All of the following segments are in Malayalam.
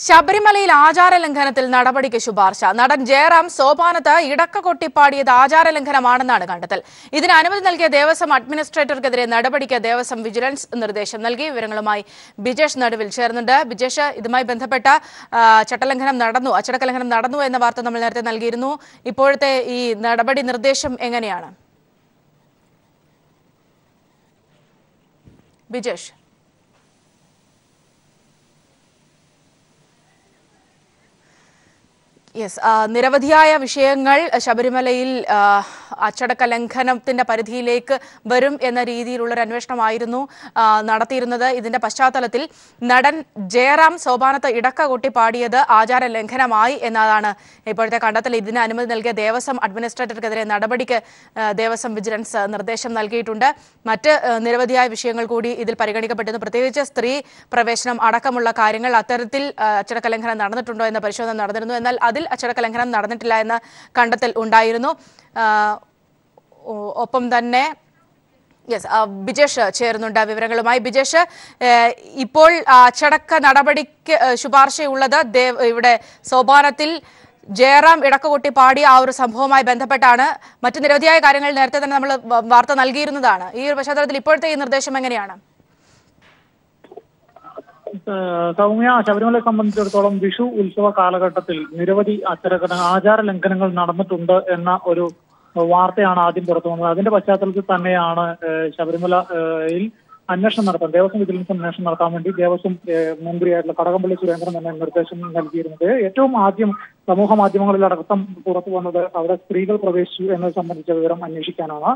ശബരിമലയിൽ ആചാരലംഘനത്തിൽ നടപടിക്ക് ശുപാർശ. നടൻ ജയറാം സോപാനത്ത് ഇടക്ക കൊട്ടിപ്പാടിയത് ആചാരലംഘനമാണെന്നാണ് കണ്ടെത്തൽ. ഇതിന് അനുമതി നൽകിയ ദേവസ്വം അഡ്മിനിസ്ട്രേറ്റർക്കെതിരെ നടപടിക്ക് ദേവസ്വം വിജിലൻസ് നിർദ്ദേശം നൽകി. വിവരങ്ങളുമായി ബിജേഷ് നടുവിൽ ചേർന്നുണ്ട്. ബിജേഷ്, ഇതുമായി ബന്ധപ്പെട്ട അച്ചടക്കലംഘനം നടന്നു എന്ന വാർത്ത നമ്മൾ നേരത്തെ നൽകിയിരുന്നു. ഇപ്പോഴത്തെ ഈ നടപടി നിർദ്ദേശം എങ്ങനെയാണ്? ബിജേഷ്. യെസ്, നിരവധിയായ വിഷയങ്ങൾ ശബരിമലയിൽ അച്ചടക്ക ലംഘനത്തിന്റെ പരിധിയിലേക്ക് വരും എന്ന രീതിയിലുള്ളൊരു അന്വേഷണമായിരുന്നു നടത്തിയിരുന്നത്. ഇതിന്റെ പശ്ചാത്തലത്തിൽ നടൻ ജയറാം സോപാനത്ത് ഇടക്ക കൊട്ടി പാടിയത് ആചാര ലംഘനമായി എന്നതാണ് ഇപ്പോഴത്തെ കണ്ടെത്തൽ. ഇതിന് അനുമതി നൽകിയ ദേവസ്വം അഡ്മിനിസ്ട്രേറ്റർക്കെതിരെ നടപടിക്ക് ദേവസ്വം വിജിലൻസ് നിർദ്ദേശം നൽകിയിട്ടുണ്ട്. മറ്റ് നിരവധിയായ വിഷയങ്ങൾ കൂടി ഇതിൽ പരിഗണിക്കപ്പെട്ടിരുന്നു. പ്രത്യേകിച്ച് സ്ത്രീ പ്രവേശനം അടക്കമുള്ള കാര്യങ്ങൾ, അത്തരത്തിൽ അച്ചടക്ക ലംഘനം നടന്നിട്ടുണ്ടോ എന്ന പരിശോധന നടന്നിരുന്നു. എന്നാൽ അതിൽ അച്ചടക്ക ലംഘനം നടന്നിട്ടില്ല എന്ന കണ്ടെത്തൽ ഉണ്ടായിരുന്നു. ഒപ്പം തന്നെ ബിജേഷ് ചേരുന്നുണ്ട് വിവരങ്ങളുമായി. ബിജേഷ്, ഇപ്പോൾ അച്ചടക്ക നടപടിക്ക് ശുപാർശയുള്ളത് ഇവിടെ സോപാനത്തിൽ ജയറാം ഇടക്കുകൊട്ടി പാടിയ ആ ഒരു സംഭവവുമായി ബന്ധപ്പെട്ടാണ്. മറ്റു നിരവധിയായ കാര്യങ്ങൾ നേരത്തെ തന്നെ നമ്മൾ വാർത്ത നൽകിയിരുന്നതാണ്. ഈ ഒരു പശ്ചാത്തലത്തിൽ ഇപ്പോഴത്തെ ഈ നിർദ്ദേശം എങ്ങനെയാണ്? സൗമ്യ, ശബരിമലയെ സംബന്ധിച്ചിടത്തോളം വിഷു ഉത്സവ കാലഘട്ടത്തിൽ നിരവധി ആചാര ലംഘനങ്ങൾ നടന്നിട്ടുണ്ട് എന്ന ഒരു വാർത്തയാണ് ആദ്യം പുറത്തു വന്നത്. അതിന്റെ പശ്ചാത്തലത്തിൽ തന്നെയാണ് ശബരിമലയിൽ അന്വേഷണം നടത്താൻ, ദേവസ്വം വിജിലൻസ് അന്വേഷണം നടത്താൻ വേണ്ടി ദേവസ്വം മന്ത്രിയായിട്ടുള്ള കടകംപള്ളി സുരേന്ദ്രൻ തന്നെ നിർദ്ദേശം നൽകിയിരുന്നത്. ഏറ്റവും ആദ്യം സമൂഹ മാധ്യമങ്ങളിലടക്കം പുറത്തു വന്നത് അവിടെ സ്ത്രീകൾ പ്രവേശിച്ചു എന്നത് സംബന്ധിച്ച വിവരം അന്വേഷിക്കാനാണ്.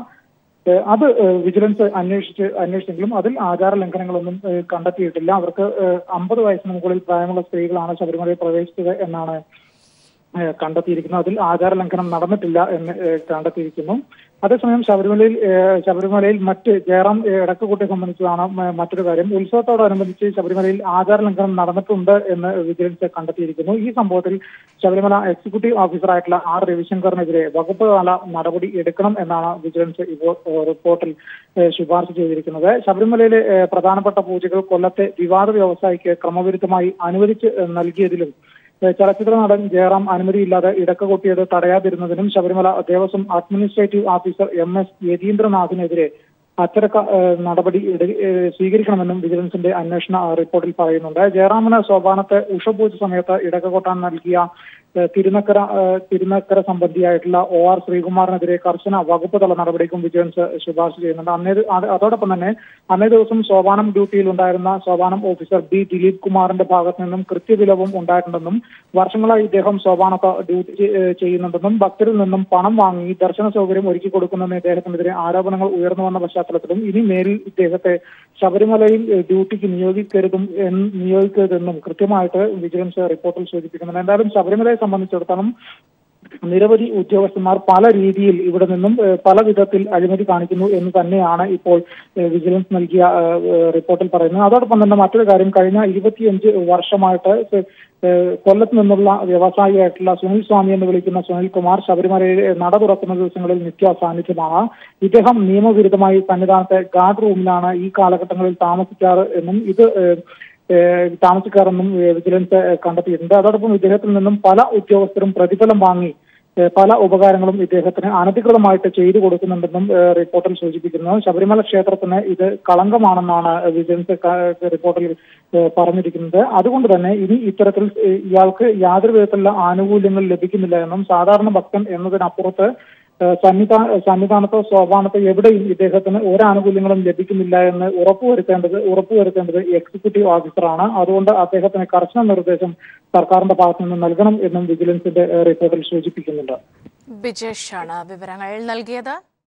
അത് വിജിലൻസ് അന്വേഷിച്ചെങ്കിലും അതിൽ ആചാര ലംഘനങ്ങളൊന്നും കണ്ടെത്തിയിട്ടില്ല. അവർക്ക് 50 വയസ്സിന് മുകളിൽ പ്രായമുള്ള സ്ത്രീകളാണ് ശബരിമലയിൽ പ്രവേശിച്ചത് എന്നാണ് കണ്ടെത്തിയിരിക്കുന്നത്. അതിൽ ആചാര ലംഘനം നടന്നിട്ടില്ല എന്ന് കണ്ടെത്തിയിരിക്കുന്നു. അതേസമയം ശബരിമലയിൽ മറ്റ് ജയറാം ഇടക്കുകൂട്ടിയെ സംബന്ധിച്ചതാണ് മറ്റൊരു കാര്യം. ഉത്സവത്തോടനുബന്ധിച്ച് ശബരിമലയിൽ ആചാര ലംഘനം നടന്നിട്ടുണ്ട് എന്ന് വിജിലൻസ് കണ്ടെത്തിയിരിക്കുന്നു. ഈ സംഭവത്തിൽ ശബരിമല എക്സിക്യൂട്ടീവ് ഓഫീസറായിട്ടുള്ള ആർ രവിശങ്കറിനെതിരെ വകുപ്പ് തല നടപടി എടുക്കണം എന്നാണ് വിജിലൻസ് ഇപ്പോൾ റിപ്പോർട്ടിൽ ശുപാർശ ചെയ്തിരിക്കുന്നത്. ശബരിമലയിലെ പ്രധാനപ്പെട്ട പൂജകൾ കൊല്ലത്തെ വിവാദ വ്യവസായിക്ക് ക്രമവിരുദ്ധമായി അനുവദിച്ച് നൽകിയതിലും ചലച്ചിത്ര നടൻ ജയറാം അനുമതിയില്ലാതെ ഇടക്ക കൊട്ടിയത് തടയാതിരുന്നതിനും Sabarimala Devaswom administrative officer MS യതീന്ദ്രനാഥിനെതിരെ അച്ചടക്ക നടപടി സ്വീകരിക്കണമെന്നും വിജിലൻസിന്റെ അന്വേഷണ റിപ്പോർട്ടിൽ പറയുന്നുണ്ട്. ജയറാമിന് സോപാനത്തെ ഉഷപൂജ സമയത്ത് ഇടക്ക കൊട്ടാൻ നൽകിയ തിരുനക്കര സംബന്ധിയായിട്ടുള്ള OR ശ്രീകുമാറിനെതിരെ കർശന വകുപ്പ് തല നടപടിക്കും വിജിലൻസ് ശുപാർശ ചെയ്യുന്നുണ്ട്. അതോടൊപ്പം തന്നെ അന്നേ ദിവസം സോപാനം ഡ്യൂട്ടിയിൽ ഉണ്ടായിരുന്ന സോപാനം ഓഫീസർ B ദിലീപ് കുമാറിന്റെ ഭാഗത്തു നിന്നും കൃത്യവിലവും ഉണ്ടായിട്ടുണ്ടെന്നും വർഷങ്ങളായി ഇദ്ദേഹം സോപാനത്ത് ഡ്യൂട്ടി ചെയ്യുന്നുണ്ടെന്നും ഭക്തരിൽ നിന്നും പണം വാങ്ങി ദർശന സൗകര്യം ഒരുക്കി കൊടുക്കുന്നെന്ന് ഇദ്ദേഹത്തിനെതിരെ ആരോപണങ്ങൾ ഉയർന്നു വന്ന പശ്ചാത്തലത്തിലും ഇനി മേലിൽ ഇദ്ദേഹത്തെ ശബരിമലയിൽ ഡ്യൂട്ടിക്ക് നിയോഗിക്കരുതെന്നും കൃത്യമായിട്ട് വിജിലൻസ് റിപ്പോർട്ടിൽ സൂചിപ്പിക്കുന്നുണ്ട്. എന്തായാലും ശബരിമലയെ സംബന്ധിച്ചിടത്തോളം നിരവധി ഉദ്യോഗസ്ഥന്മാർ പല രീതിയിൽ ഇവിടെ നിന്നും പല വിധത്തിൽ അഴിമതി കാണിക്കുന്നു എന്ന് തന്നെയാണ് ഇപ്പോൾ വിജിലൻസ് നൽകിയ റിപ്പോർട്ടിൽ പറയുന്നത്. അതോടൊപ്പം തന്നെ മറ്റൊരു കാര്യം, കഴിഞ്ഞ 25 വർഷമായിട്ട് കൊല്ലത്ത് നിന്നുള്ള വ്യവസായിയായിട്ടുള്ള സുനിൽ സ്വാമി എന്ന് വിളിക്കുന്ന സുനിൽകുമാർ ശബരിമലയിൽ നട തുറക്കുന്ന ദിവസങ്ങളിൽ നിത്യ സാന്നിധ്യമാണ്. ഇദ്ദേഹം നിയമവിരുദ്ധമായി സന്നിധാനത്തെ ഗാർഡ് റൂമിലാണ് ഈ കാലഘട്ടങ്ങളിൽ താമസിക്കാറ് എന്നും താമസിക്കാറെന്നും വിജിലൻസ് കണ്ടെത്തിയിട്ടുണ്ട്. അതോടൊപ്പം ഇദ്ദേഹത്തിൽ നിന്നും പല ഉദ്യോഗസ്ഥരും പ്രതിഫലം വാങ്ങി പല ഉപകാരങ്ങളും ഇദ്ദേഹത്തിന് അനധികൃതമായിട്ട് ചെയ്തു കൊടുക്കുന്നുണ്ടെന്നും റിപ്പോർട്ടിൽ സൂചിപ്പിക്കുന്നു. ശബരിമല ക്ഷേത്രത്തിന് ഇത് കളങ്കമാണെന്നാണ് വിജിലൻസ് റിപ്പോർട്ടിൽ പറഞ്ഞിരിക്കുന്നത്. അതുകൊണ്ട് തന്നെ ഇനി ഇത്തരത്തിൽ ഇയാൾക്ക് യാതൊരു വിധത്തിലുള്ള ആനുകൂല്യങ്ങൾ ലഭിക്കുന്നില്ല എന്നും സാധാരണ ഭക്തൻ എന്നതിനപ്പുറത്ത് സന്നിധാനത്തോ സോപാനത്തോ എവിടെയും ഇദ്ദേഹത്തിന് ഒരാനുകൂല്യങ്ങളും ലഭിക്കുന്നില്ല എന്ന് ഉറപ്പുവരുത്തേണ്ടത് എക്സിക്യൂട്ടീവ് ഓഫീസറാണ്. അതുകൊണ്ട് അദ്ദേഹത്തിന് കർശന നിർദ്ദേശം സർക്കാരിന്റെ ഭാഗത്തു നിന്ന് നൽകണം എന്നും വിജിലൻസിന്റെ റിപ്പോർട്ടിൽ സൂചിപ്പിക്കുന്നുണ്ട്. ബിജേഷ് ആണ് വിവരങ്ങൾ നൽകിയത്.